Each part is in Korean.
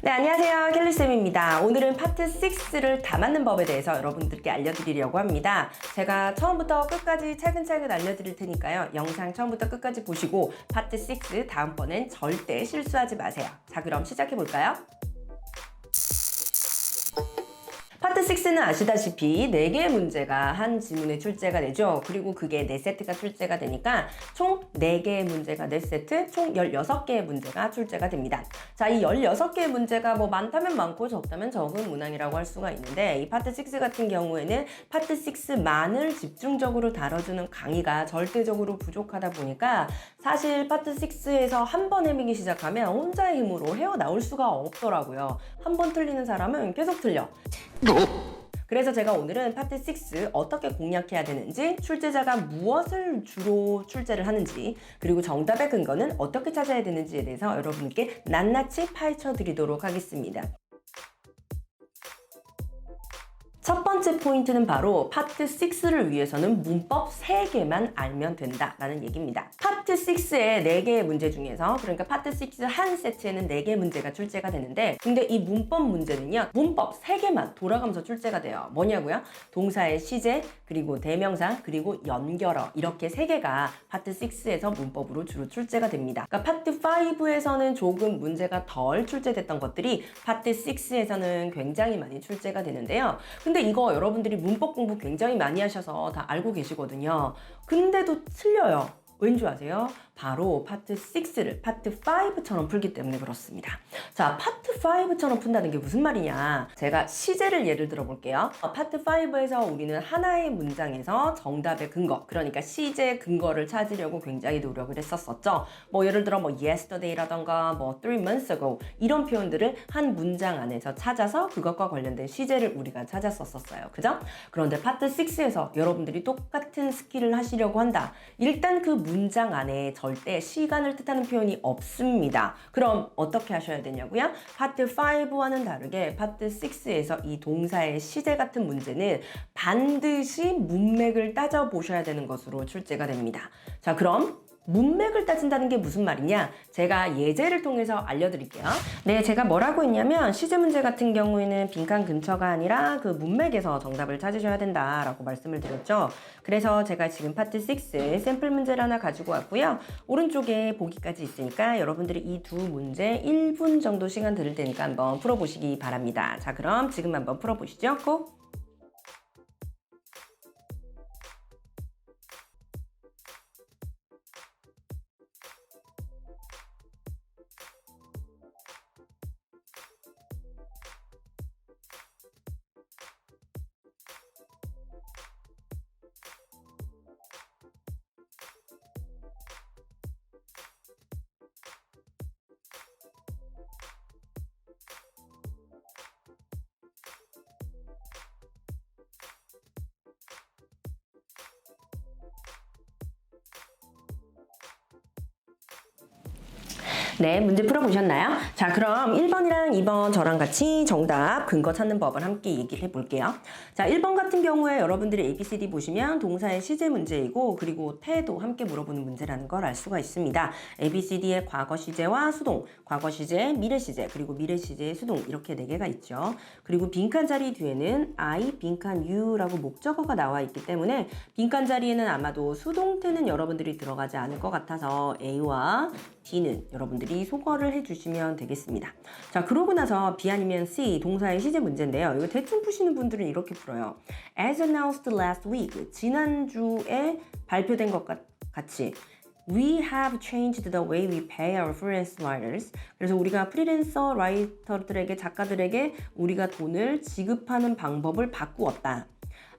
네, 안녕하세요. 켈리쌤입니다. 오늘은 파트 6를 다 맞는 법에 대해서 여러분들께 알려드리려고 합니다. 제가 처음부터 끝까지 차근차근 알려드릴 테니까요. 영상 처음부터 끝까지 보시고 파트 6 다음번엔 절대 실수하지 마세요. 자, 그럼 시작해볼까요? 파트 6는 아시다시피 4개의 문제가 한 지문에 출제가 되죠. 그리고 그게 4세트가 출제가 되니까 총 4개의 문제가 4세트, 총 16개의 문제가 출제가 됩니다. 자, 이 16개의 문제가 뭐 많다면 많고 적다면 적은 문항이라고 할 수가 있는데 이 파트 6 같은 경우에는 파트 6만을 집중적으로 다뤄주는 강의가 절대적으로 부족하다 보니까 사실 파트 6에서 한 번 헤매기 시작하면 혼자의 힘으로 헤어나올 수가 없더라고요. 한 번 틀리는 사람은 계속 틀려. 그래서 제가 오늘은 파트 6 어떻게 공략해야 되는지, 출제자가 무엇을 주로 출제를 하는지, 그리고 정답의 근거는 어떻게 찾아야 되는지에 대해서 여러분께 낱낱이 파헤쳐 드리도록 하겠습니다. 첫 번째 포인트는 바로 파트 6를 위해서는 문법 3개만 알면 된다라는 얘기입니다. 파트 6의 4개의 문제 중에서, 그러니까 파트 6 한 세트에는 4개의 문제가 출제가 되는데, 근데 이 문법 문제는요, 문법 3개만 돌아가면서 출제가 돼요. 뭐냐고요? 동사의 시제, 그리고 대명사, 그리고 연결어, 이렇게 3개가 파트 6에서 문법으로 주로 출제가 됩니다. 그러니까 파트 5에서는 조금 문제가 덜 출제됐던 것들이 파트 6에서는 굉장히 많이 출제가 되는데요. 근데 이거 여러분들이 문법 공부 굉장히 많이 하셔서 다 알고 계시거든요. 근데도 틀려요. 왠지 아세요? 바로 파트 6를 파트 5처럼 풀기 때문에 그렇습니다. 자, 파트 5처럼 푼다는 게 무슨 말이냐? 제가 시제를 예를 들어 볼게요. 파트 5에서 우리는 하나의 문장에서 정답의 근거, 그러니까 시제 근거를 찾으려고 굉장히 노력을 했었었죠. 뭐 예를 들어 뭐 yesterday라던가 뭐 3 months ago 이런 표현들을 한 문장 안에서 찾아서 그것과 관련된 시제를 우리가 찾았었어요. 그죠? 그런데 파트 6에서 여러분들이 똑같은 스킬을 하시려고 한다. 일단 그 문장 안에 절대 시간을 뜻하는 표현이 없습니다. 그럼 어떻게 하셔야 되냐고요? 파트 5와는 다르게 파트 6에서 이 동사의 시제 같은 문제는 반드시 문맥을 따져보셔야 되는 것으로 출제가 됩니다. 자, 그럼 문맥을 따진다는 게 무슨 말이냐? 제가 예제를 통해서 알려드릴게요. 네, 제가 뭐라고 했냐면 시제 문제 같은 경우에는 빈칸 근처가 아니라 그 문맥에서 정답을 찾으셔야 된다라고 말씀을 드렸죠. 그래서 제가 지금 파트 6 샘플 문제를 하나 가지고 왔고요. 오른쪽에 보기까지 있으니까 여러분들이 이 두 문제 1분 정도 시간 들을 테니까 한번 풀어보시기 바랍니다. 자, 그럼 지금 한번 풀어보시죠. 꼭. 네, 문제 풀어보셨나요? 자, 그럼 1번이랑 2번 저랑 같이 정답, 근거 찾는 법을 함께 얘기를 해볼게요. 자, 1번 같은 경우에 여러분들이 ABCD 보시면 동사의 시제 문제이고, 그리고 태도 함께 물어보는 문제라는 걸 알 수가 있습니다. ABCD의 과거 시제와 수동, 과거 시제, 미래 시제, 그리고 미래 시제의 수동, 이렇게 4개가 있죠. 그리고 빈칸 자리 뒤에는 I, 빈칸 U라고 목적어가 나와 있기 때문에 빈칸 자리에는 아마도 수동태는 여러분들이 들어가지 않을 것 같아서 A와 D는 여러분들이 소거를 해주시면 되겠습니다. 자, 그러고 나서 B 아니면 C, 동사의 시제 문제인데요. 이거 대충 푸시는 분들은 이렇게 풀어요. As announced last week, 지난주에 발표된 것 같이 We have changed the way we pay our freelance writers. 그래서 우리가 프리랜서 라이터들에게, 작가들에게 우리가 돈을 지급하는 방법을 바꾸었다.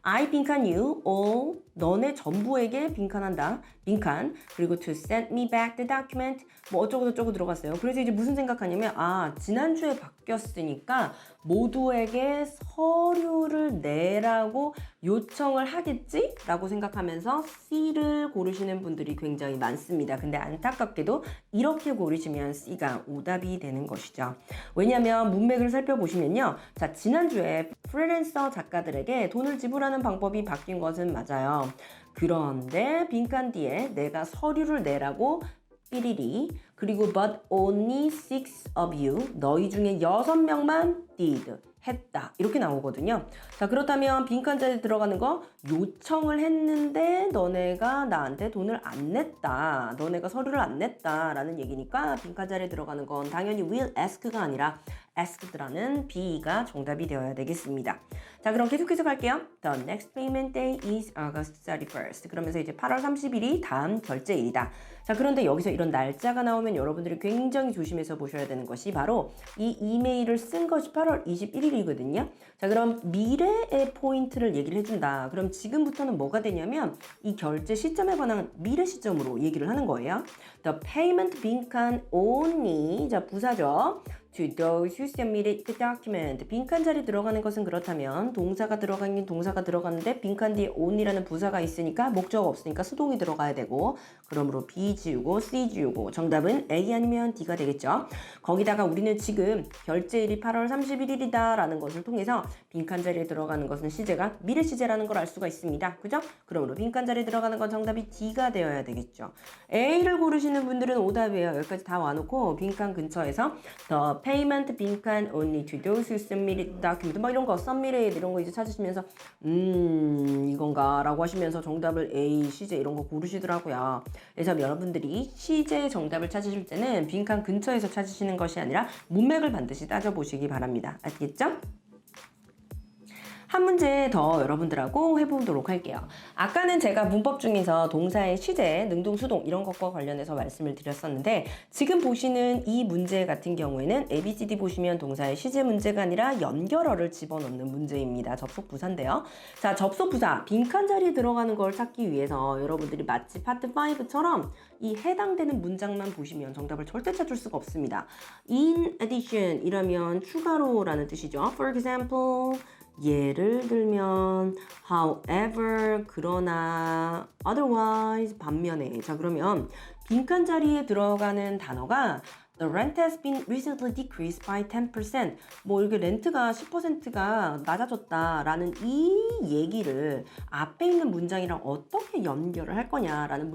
I 빈칸 you, all, 너네 전부에게 빈칸한다. 빈칸. 그리고 to send me back the document. 뭐 어쩌고저쩌고 들어갔어요. 그래서 이제 무슨 생각하냐면, 아, 지난주에 바뀌었으니까 모두에게 서류를 내라고 요청을 하겠지? 라고 생각하면서 C를 고르시는 분들이 굉장히 많습니다. 근데 안타깝게도 이렇게 고르시면 C가 오답이 되는 것이죠. 왜냐면 문맥을 살펴보시면요. 자, 지난주에 프리랜서 작가들에게 돈을 지불하는 방법이 바뀐 것은 맞아요. 그런데 빈칸 뒤에 내가 서류를 내라고 1일이 그리고 but only 6 of you 너희 중에 6명만 did 했다 이렇게 나오거든요. 자 그렇다면 빈칸 자리에 들어가는 거 요청을 했는데 너네가 나한테 돈을 안 냈다. 너네가 서류를 안 냈다 라는 얘기니까 빈칸 자리에 들어가는 건 당연히 will ask가 아니라 asked라는 B가 정답이 되어야 되겠습니다. 자 그럼 계속해서 갈게요. The next payment day is August 31st. 그러면서 이제 8월 30일이 다음 결제일이다. 자 그런데 여기서 이런 날짜가 나오면 여러분들이 굉장히 조심해서 보셔야 되는 것이 바로 이 이메일을 쓴 것이 8월 21일이거든요. 자 그럼 미래의 포인트를 얘기를 해준다. 그럼 지금부터는 뭐가 되냐면 이 결제 시점에 관한 미래 시점으로 얘기를 하는 거예요. The payment 빈칸 only 자 부사죠. To those who submitted the document. 빈칸 자리 들어가는 것은 그렇다면 동사가 들어가긴 동사가 들어가는데 빈칸 뒤에 only라는 부사가 있으니까 목적 없으니까 수동이 들어가야 되고 그러므로 B 지우고 C 지우고 정답은 A 아니면 D가 되겠죠. 거기다가 우리는 지금 결제일이 8월 31일이다 라는 것을 통해서 빈칸 자리에 들어가는 것은 시제가 미래 시제라는 걸 알 수가 있습니다. 그죠? 그러므로 빈칸 자리에 들어가는 건 정답이 D가 되어야 되겠죠. A를 고르시는 분들은 오답이에요. 여기까지 다 와놓고 빈칸 근처에서 The payment 빈칸 only to those who submitted document 막 이런 거 submitted 이런 거 이제 찾으시면서 이건가 라고 하시면서 정답을 A, 시제 이런 거 고르시더라고요. 그래서 여러분들이 시제의 정답을 찾으실 때는 빈칸 근처에서 찾으시는 것이 아니라 문맥을 반드시 따져보시기 바랍니다. 아시겠죠? 한 문제 더 여러분들하고 해보도록 할게요. 아까는 제가 문법 중에서 동사의 시제, 능동, 수동 이런 것과 관련해서 말씀을 드렸었는데 지금 보시는 이 문제 같은 경우에는 ABCD 보시면 동사의 시제 문제가 아니라 연결어를 집어넣는 문제입니다. 접속 부사인데요. 자, 접속 부사, 빈칸 자리에 들어가는 걸 찾기 위해서 여러분들이 마치 파트 5처럼 이 해당되는 문장만 보시면 정답을 절대 찾을 수가 없습니다. In addition 이라면 추가로 라는 뜻이죠. For example 예를 들면 however 그러나 otherwise 반면에 자 그러면 빈칸 자리에 들어가는 단어가 The rent has been recently decreased by 10%. 뭐 이렇게 렌트가 10%가 낮아졌다라는 이 얘기를 앞에 있는 문장이랑 어떻게 연결을 할 거냐라는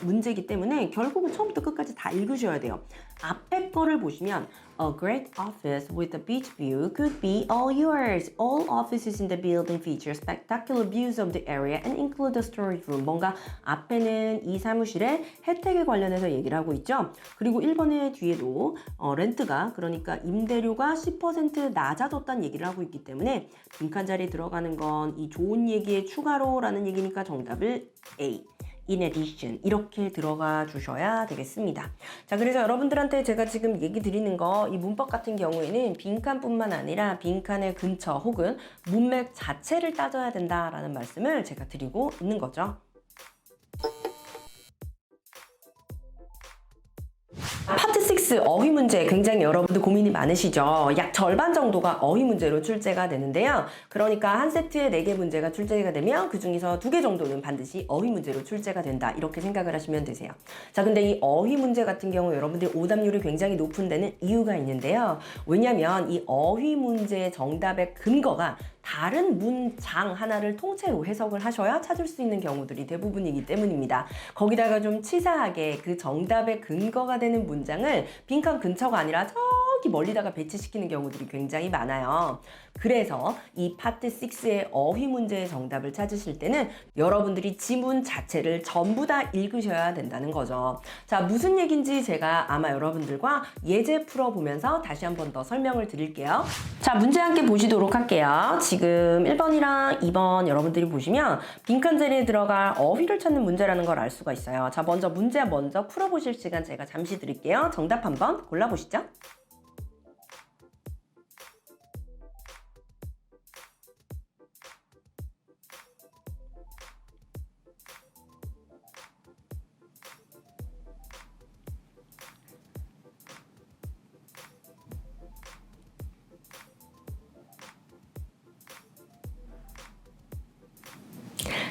문제이기 때문에 결국은 처음부터 끝까지 다 읽으셔야 돼요. 앞에 거를 보시면 A great office with a beach view could be all yours. All offices in the building feature spectacular views of the area and include a storage room. 뭔가 앞에는 이 사무실의 혜택에 관련해서 얘기를 하고 있죠. 그리고 1번의 뒤에도 렌트가 그러니까 임대료가 10% 낮아졌다는 얘기를 하고 있기 때문에 빈칸 자리에 들어가는 건 이 좋은 얘기의 추가로 라는 얘기니까 정답을 A. In addition 이렇게 들어가 주셔야 되겠습니다. 자 그래서 여러분들한테 제가 지금 얘기 드리는 거 이 문법 같은 경우에는 빈칸뿐만 아니라 빈칸의 근처 혹은 문맥 자체를 따져야 된다라는 말씀을 제가 드리고 있는 거죠. 파트 6 어휘 문제 굉장히 여러분들 고민이 많으시죠. 약 절반 정도가 어휘 문제로 출제가 되는데요. 그러니까 한 세트에 4개 문제가 출제가 되면 그 중에서 2개 정도는 반드시 어휘 문제로 출제가 된다. 이렇게 생각을 하시면 되세요. 자, 근데 이 어휘 문제 같은 경우 여러분들이 오답률이 굉장히 높은 데는 이유가 있는데요. 왜냐면 이 어휘 문제의 정답의 근거가 다른 문장 하나를 통째로 해석을 하셔야 찾을 수 있는 경우들이 대부분이기 때문입니다. 거기다가 좀 치사하게 그 정답의 근거가 되는 문장을 빈칸 근처가 아니라 저기 멀리다가 배치시키는 경우들이 굉장히 많아요. 그래서 이 파트 6의 어휘 문제의 정답을 찾으실 때는 여러분들이 지문 자체를 전부 다 읽으셔야 된다는 거죠. 자, 무슨 얘기인지 제가 아마 여러분들과 예제 풀어보면서 다시 한 번 더 설명을 드릴게요. 자, 문제 함께 보시도록 할게요. 지금 1번이랑 2번 여러분들이 보시면 빈칸 자리에 들어갈 어휘를 찾는 문제라는 걸 알 수가 있어요. 자, 문제 먼저 풀어보실 시간 제가 잠시 드릴게요. 정답 한번 골라보시죠.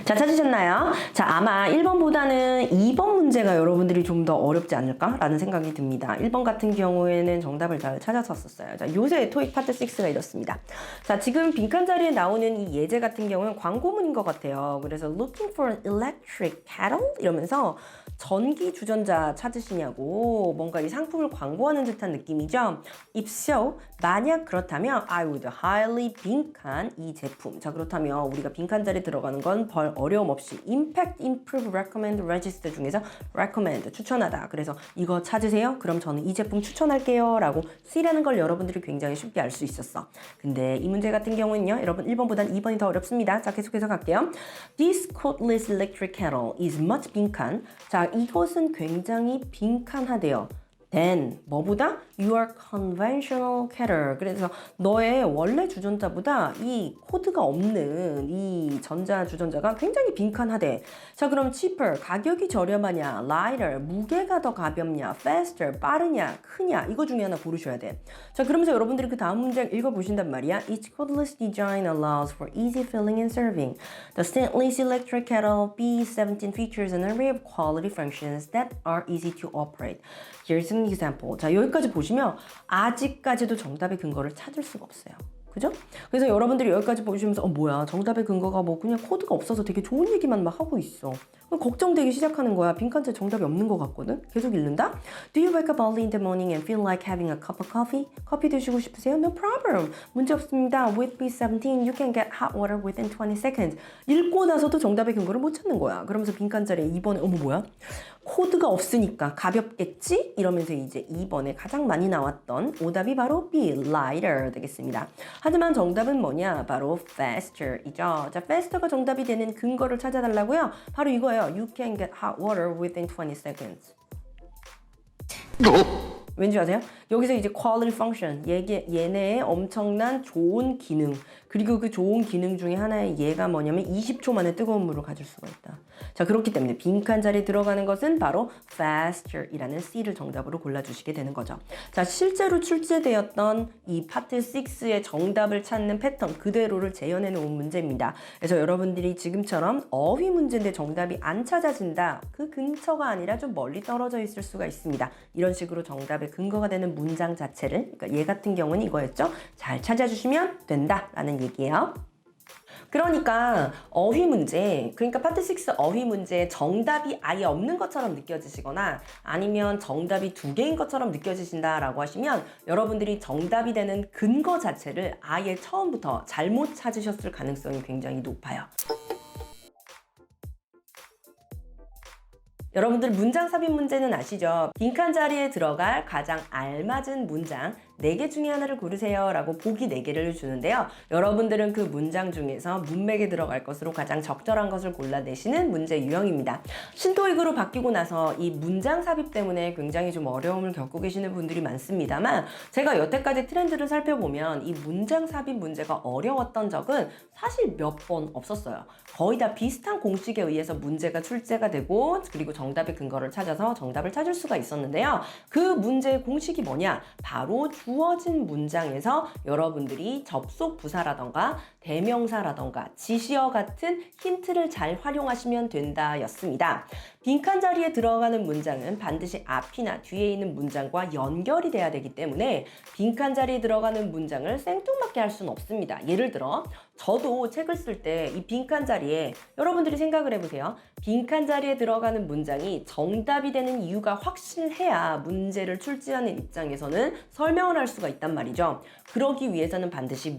자, 찾으셨나요? 자, 아마 1번보다는 2번 문제가 여러분들이 좀 더 어렵지 않을까라는 생각이 듭니다. 1번 같은 경우에는 정답을 잘 찾았었어요. 자, 요새 토익 파트 6가 이렇습니다. 자, 지금 빈칸 자리에 나오는 이 예제 같은 경우는 광고문인 것 같아요. 그래서 looking for an electric kettle 이러면서 전기 주전자 찾으시냐고 뭔가 이 상품을 광고하는 듯한 느낌이죠. If so, 만약 그렇다면 I would highly 빈칸 이 제품. 자, 그렇다면 우리가 빈칸 자리에 들어가는 건 별 어려움 없이 impact, improve, recommend, register 중에서 recommend 추천하다. 그래서 이거 찾으세요? 그럼 저는 이 제품 추천할게요 라고 C라는 걸 여러분들이 굉장히 쉽게 알 수 있었어. 근데 이 문제 같은 경우는요, 여러분 1번보단 2번이 더 어렵습니다. 자, 계속해서 갈게요. This cordless electric kettle is much 빈칸. 자, 이것은 굉장히 빈칸하대요. then 뭐보다 your conventional kettle. 그래서 너의 원래 주전자보다 이 코드가 없는 이 전자 주전자가 굉장히 빈칸하대. 자, 그럼 cheaper 가격이 저렴하냐, lighter 무게가 더 가볍냐, faster 빠르냐, 크냐 이거 중에 하나 고르셔야 돼. 자, 그러면서 여러분들이 그 다음 문장 읽어보신단 말이야. Its cordless design allows for easy filling and serving. The stainless electric kettle B17 features an array of quality functions that are easy to operate. Here's an example. 자, 여기까지 보시면 아직까지도 정답의 근거를 찾을 수가 없어요. 그죠? 그래서 여러분들이 여기까지 보시면서 뭐야 정답의 근거가 뭐 그냥 코드가 없어서 되게 좋은 얘기만 막 하고 있어. 걱정되기 시작하는 거야. 빈칸째 정답이 없는 것 같거든. 계속 읽는다. Do you wake up early in the morning and feel like having a cup of coffee? 커피 드시고 싶으세요? No problem. 문제 없습니다. With B17 you can get hot water within 20 seconds. 읽고 나서도 정답의 근거를 못 찾는 거야. 그러면서 빈칸짜리에 2번에 뭐야? 코드가 없으니까 가볍겠지? 이러면서 이제 2번에 가장 많이 나왔던 오답이 바로 B, lighter 되겠습니다. 하지만 정답은 뭐냐? 바로 faster이죠. 자, faster가 정답이 되는 근거를 찾아달라고요? 바로 이거예요. You can get hot water within 20 seconds. 왠지 아세요? 여기서 이제 quality function, 얘네의 엄청난 좋은 기능, 그리고 그 좋은 기능 중에 하나의 얘가 뭐냐면 20초 만에 뜨거운 물을 가질 수가 있다. 자, 그렇기 때문에 빈칸 자리에 들어가는 것은 바로 faster이라는 C를 정답으로 골라주시게 되는 거죠. 자, 실제로 출제되었던 이 파트 6의 정답을 찾는 패턴 그대로를 재현해 놓은 문제입니다. 그래서 여러분들이 지금처럼 어휘 문제인데 정답이 안 찾아진다. 그 근처가 아니라 좀 멀리 떨어져 있을 수가 있습니다. 이런 식으로 정답의 근거가 되는 문장 자체를, 그러니까 얘 같은 경우는 이거였죠. 잘 찾아주시면 된다라는 얘기예요. 그러니까 어휘 문제, 그러니까 파트 6 어휘 문제 정답이 아예 없는 것처럼 느껴지시거나 아니면 정답이 2개인 것처럼 느껴지신다라고 하시면 여러분들이 정답이 되는 근거 자체를 아예 처음부터 잘못 찾으셨을 가능성이 굉장히 높아요. 여러분들 문장 삽입 문제는 아시죠? 빈칸 자리에 들어갈 가장 알맞은 문장 4개 중에 하나를 고르세요 라고 보기 4개를 주는데요. 여러분들은 그 문장 중에서 문맥에 들어갈 것으로 가장 적절한 것을 골라내시는 문제 유형입니다. 신토익으로 바뀌고 나서 이 문장 삽입 때문에 굉장히 좀 어려움을 겪고 계시는 분들이 많습니다만 제가 여태까지 트렌드를 살펴보면 이 문장 삽입 문제가 어려웠던 적은 사실 몇 번 없었어요. 거의 다 비슷한 공식에 의해서 문제가 출제가 되고 그리고 정답의 근거를 찾아서 정답을 찾을 수가 있었는데요. 그 문제의 공식이 뭐냐? 바로 주어진 문장에서 여러분들이 접속 부사라던가 대명사라던가 지시어 같은 힌트를 잘 활용하시면 된다 였습니다. 빈칸 자리에 들어가는 문장은 반드시 앞이나 뒤에 있는 문장과 연결이 돼야 되기 때문에 빈칸 자리에 들어가는 문장을 생뚱맞게 할 수는 없습니다. 예를 들어 저도 책을 쓸 때 이 빈칸 자리에 여러분들이 생각을 해보세요. 빈칸 자리에 들어가는 문장이 정답이 되는 이유가 확실해야 문제를 출제하는 입장에서는 설명을 할 수가 있단 말이죠. 그러기 위해서는 반드시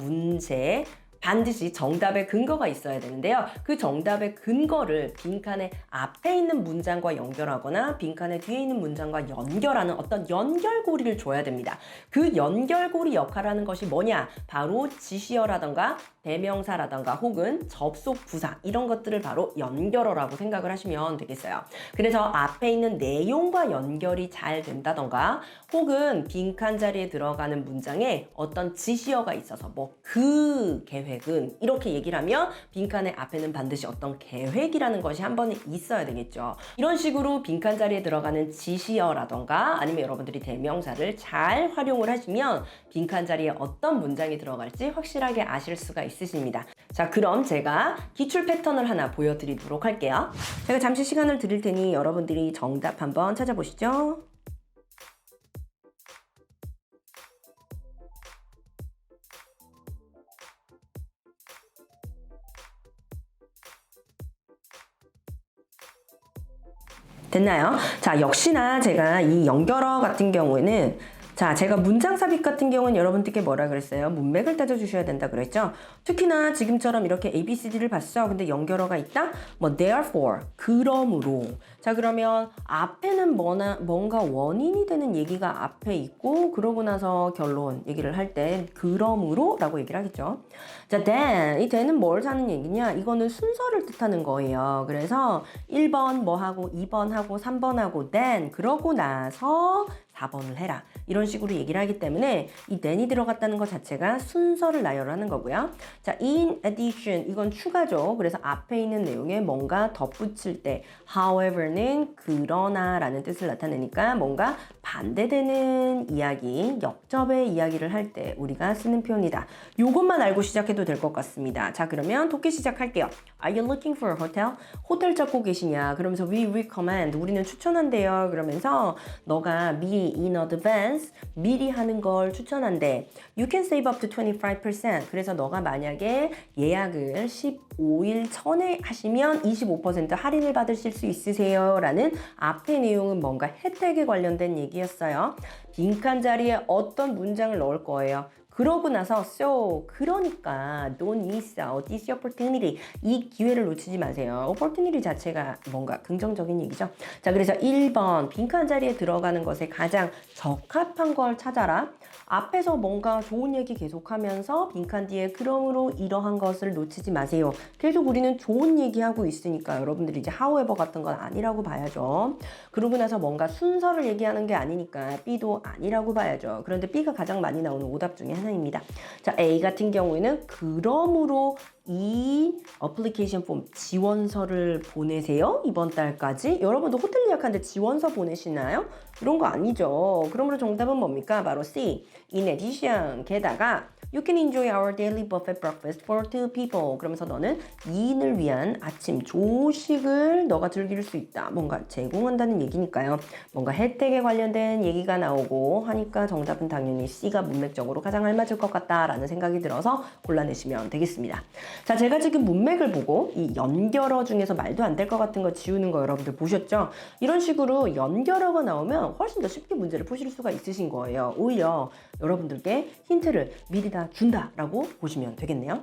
정답의 근거가 있어야 되는데요. 그 정답의 근거를 빈칸의 앞에 있는 문장과 연결하거나 빈칸의 뒤에 있는 문장과 연결하는 어떤 연결고리를 줘야 됩니다. 그 연결고리 역할을 하는 것이 뭐냐? 바로 지시어라던가 대명사라던가 혹은 접속 부사 이런 것들을 바로 연결어라고 생각을 하시면 되겠어요. 그래서 앞에 있는 내용과 연결이 잘 된다던가 혹은 빈칸 자리에 들어가는 문장에 어떤 지시어가 있어서 뭐 그 계획 계획은 이렇게 얘기를 하면 빈칸의 앞에는 반드시 어떤 계획이라는 것이 한 번 있어야 되겠죠. 이런 식으로 빈칸 자리에 들어가는 지시어라던가 아니면 여러분들이 대명사를 잘 활용을 하시면 빈칸 자리에 어떤 문장이 들어갈지 확실하게 아실 수가 있으십니다. 자, 그럼 제가 기출 패턴을 하나 보여드리도록 할게요. 제가 잠시 시간을 드릴 테니 여러분들이 정답 한번 찾아보시죠. 됐나요? 자, 역시나 제가 이 연결어 같은 경우에는 자, 제가 문장 삽입 같은 경우는 여러분들께 뭐라 그랬어요? 문맥을 따져주셔야 된다 그랬죠? 특히나 지금처럼 이렇게 ABCD를 봤어. 근데 연결어가 있다? 뭐 therefore, 그러므로. 자, 그러면 앞에는 뭔가 원인이 되는 얘기가 앞에 있고 그러고 나서 결론 얘기를 할 때 그러므로 라고 얘기를 하겠죠. 자, then, 이 then은 뭘 사는 얘기냐? 이거는 순서를 뜻하는 거예요. 그래서 1번 뭐 하고 2번 하고 3번 하고 then, 그러고 나서 4번을 해라. 이런 식으로 얘기를 하기 때문에 이 then이 들어갔다는 것 자체가 순서를 나열하는 거고요. 자, in addition, 이건 추가죠. 그래서 앞에 있는 내용에 뭔가 덧붙일 때 however는 그러나 라는 뜻을 나타내니까 뭔가 반대되는 이야기, 역접의 이야기를 할 때 우리가 쓰는 표현이다. 요것만 알고 시작해도 될 것 같습니다. 자, 그러면 독해 시작할게요. Are you looking for a hotel? 호텔 찾고 계시냐? 그러면서 we recommend, 우리는 추천한대요. 그러면서 너가 미리 in advance, 미리 하는 걸 추천한대. You can save up to 25%. 그래서 너가 만약에 예약을 15일 전에 하시면 25% 할인을 받으실 수 있으세요. 라는 앞의 내용은 뭔가 혜택에 관련된 얘기였어요. 빈칸 자리에 어떤 문장을 넣을 거예요. 그러고 나서 so, 그러니까 don't miss out this opportunity, 이 기회를 놓치지 마세요. opportunity 자체가 뭔가 긍정적인 얘기죠. 자, 그래서 1번 빈칸 자리에 들어가는 것에 가장 적합한 걸 찾아라. 앞에서 뭔가 좋은 얘기 계속하면서 빈칸 뒤에 그러므로 이러한 것을 놓치지 마세요. 계속 우리는 좋은 얘기하고 있으니까 여러분들이 이제 however 같은 건 아니라고 봐야죠. 그러고 나서 뭔가 순서를 얘기하는 게 아니니까 B도 아니라고 봐야죠. 그런데 B가 가장 많이 나오는 오답 중에 하나입니다. 자, A 같은 경우에는 그러므로 이 어플리케이션 폼 지원서를 보내세요. 이번 달까지. 여러분도 호텔 예약하는데 지원서 보내시나요? 이런 거 아니죠. 그러므로 정답은 뭡니까? 바로 C. In addition, 게다가 You can enjoy our daily buffet breakfast for 2 people. 그러면서 너는 2인을 위한 아침 조식을 너가 즐길 수 있다. 뭔가 제공한다는 얘기니까요. 뭔가 혜택에 관련된 얘기가 나오고 하니까 정답은 당연히 C가 문맥적으로 가장 알맞을 것 같다라는 생각이 들어서 골라내시면 되겠습니다. 자, 제가 지금 문맥을 보고 이 연결어 중에서 말도 안 될 것 같은 거 지우는 거 여러분들 보셨죠? 이런 식으로 연결어가 나오면 훨씬 더 쉽게 문제를 푸실 수가 있으신 거예요. 오히려 여러분들께 힌트를 미리 다 준다라고 보시면 되겠네요.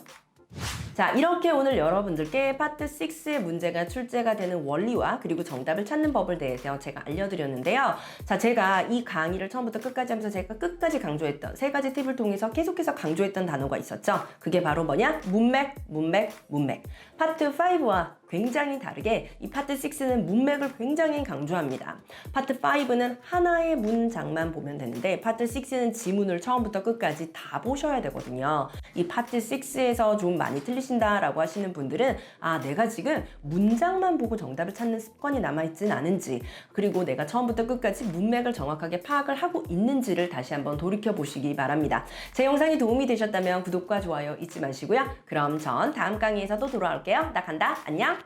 자, 이렇게 오늘 여러분들께 파트 6의 문제가 출제가 되는 원리와 그리고 정답을 찾는 법을 대해서 제가 알려드렸는데요. 자, 제가 이 강의를 처음부터 끝까지 하면서 제가 끝까지 강조했던 3가지 팁을 통해서 계속해서 강조했던 단어가 있었죠. 그게 바로 뭐냐? 문맥, 문맥, 문맥. 파트 5와 굉장히 다르게 이 파트 6는 문맥을 굉장히 강조합니다. 파트 5는 하나의 문장만 보면 되는데 파트 6는 지문을 처음부터 끝까지 다 보셔야 되거든요. 이 파트 6에서 좀 많이 틀리신다라고 하시는 분들은 아, 내가 지금 문장만 보고 정답을 찾는 습관이 남아있진 않은지, 그리고 내가 처음부터 끝까지 문맥을 정확하게 파악을 하고 있는지를 다시 한번 돌이켜 보시기 바랍니다. 제 영상이 도움이 되셨다면 구독과 좋아요 잊지 마시고요. 그럼 전 다음 강의에서 또 돌아올게요. 나 간다. 안녕.